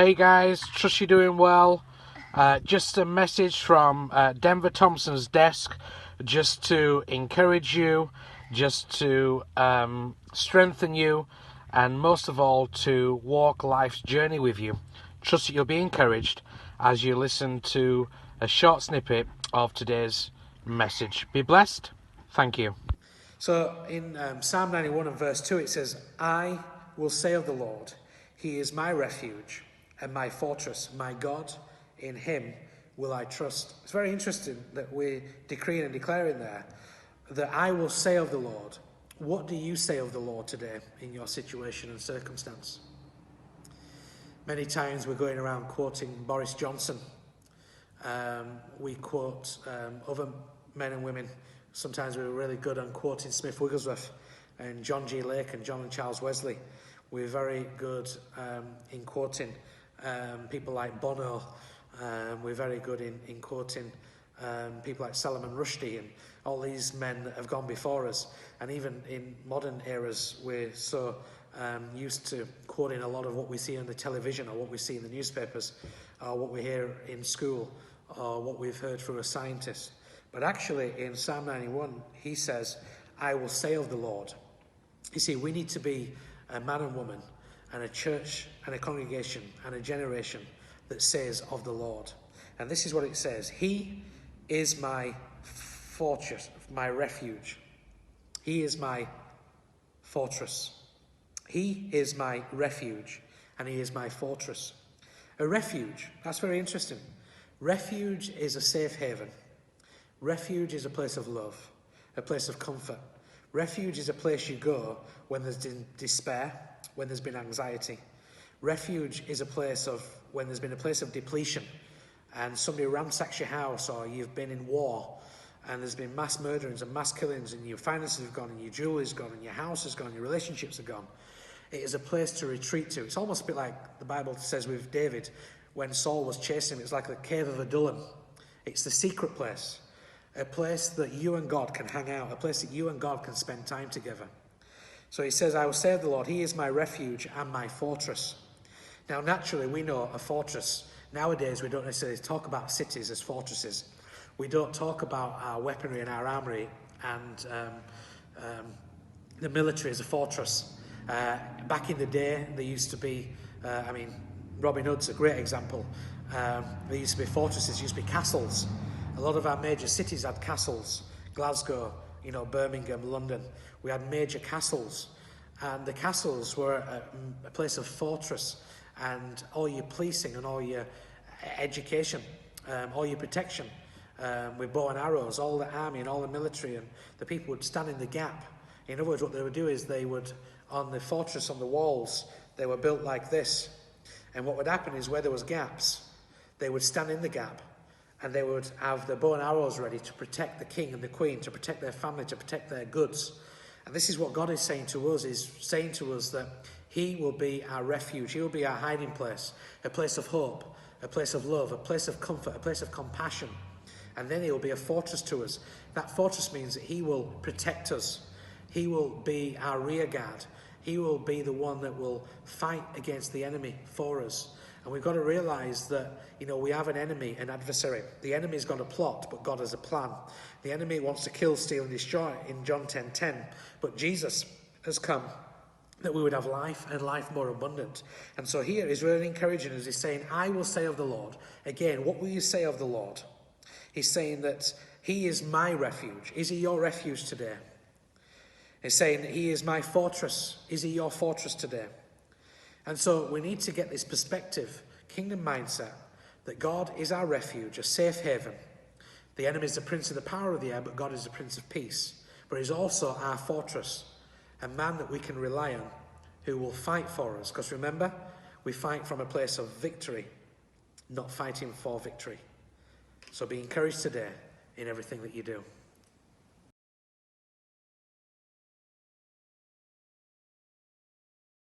Hey guys, trust you're doing well. Just a message from Denver Thompson's desk, just to encourage you, just to strengthen you, and most of all to walk life's journey with you. Trust that you'll be encouraged as you listen to a short snippet of today's message. Be blessed. Thank you. So in Psalm 91 and verse 2 it says, I will say of the Lord, he is my refuge and my fortress, my God, in him will I trust. It's very interesting that we're decreeing and declaring there that I will say of the Lord. What do you say of the Lord today in your situation and circumstance? Many times we're going around quoting Boris Johnson. We quote other men and women. Sometimes we're really good on quoting Smith Wigglesworth and John G. Lake and John and Charles Wesley. We're very good in quoting people like Bono. We're very good in quoting people like Salman Rushdie and all these men that have gone before us. And even in modern eras, we're so used to quoting a lot of what we see on the television or what we see in the newspapers or what we hear in school or what we've heard from a scientist. But actually in Psalm 91, he says, I will say of the Lord. You see, we need to be a man and woman and a church and a congregation and a generation that says of the Lord. And this is what it says. He is my fortress, my refuge. He is my fortress. He is my refuge and he is my fortress. A refuge, that's very interesting. Refuge is a safe haven. Refuge is a place of love, a place of comfort. Refuge is a place you go when there's despair, when there's been anxiety. Refuge is a place of when there's been a place of depletion and somebody ransacks your house, or you've been in war and there's been mass murderings and mass killings and your finances have gone and your jewelry's gone and your house has gone, your relationships are gone. It is a place to retreat to. It's almost a bit like the Bible says with David when Saul was chasing him. It's like the cave of Adullam. It's the secret place. A place that you and God can hang out, a place that you and God can spend time together. So he says, I will say of the Lord, he is my refuge and my fortress. Now, naturally, we know a fortress. Nowadays, we don't necessarily talk about cities as fortresses. We don't talk about our weaponry and our armory and the military as a fortress. Back in the day, there used to be, Robin Hood's a great example. There used to be fortresses, there used to be castles. A lot of our major cities had castles. Glasgow, Birmingham, London. We had major castles. And the castles were a place of fortress. And all your policing and all your education, all your protection with bow and arrows, all the army and all the military and the people would stand in the gap. In other words, what they would do is they would, on the fortress, on the walls, they were built like this. And what would happen is where there was gaps, they would stand in the gap and they would have their bow and arrows ready to protect the king and the queen, to protect their family, to protect their goods. And this is what God is saying to us, is saying to us that he will be our refuge. He will be our hiding place, a place of hope, a place of love, a place of comfort, a place of compassion. And then he will be a fortress to us. That fortress means that he will protect us. He will be our rear guard. He will be the one that will fight against the enemy for us. And we've got to realize that, we have an enemy, an adversary. The enemy's got a plot, but God has a plan. The enemy wants to kill, steal, and destroy in John 10:10. But Jesus has come that we would have life and life more abundant. And so here is really encouraging us. He's saying, I will say of the Lord. Again, what will you say of the Lord? He's saying that he is my refuge. Is he your refuge today? He's saying he is my fortress. Is he your fortress today? And so we need to get this perspective, kingdom mindset, that God is our refuge, a safe haven. The enemy is the prince of the power of the air, but God is the prince of peace. But he's also our fortress, a man that we can rely on, who will fight for us. Because remember, we fight from a place of victory, not fighting for victory. So be encouraged today in everything that you do.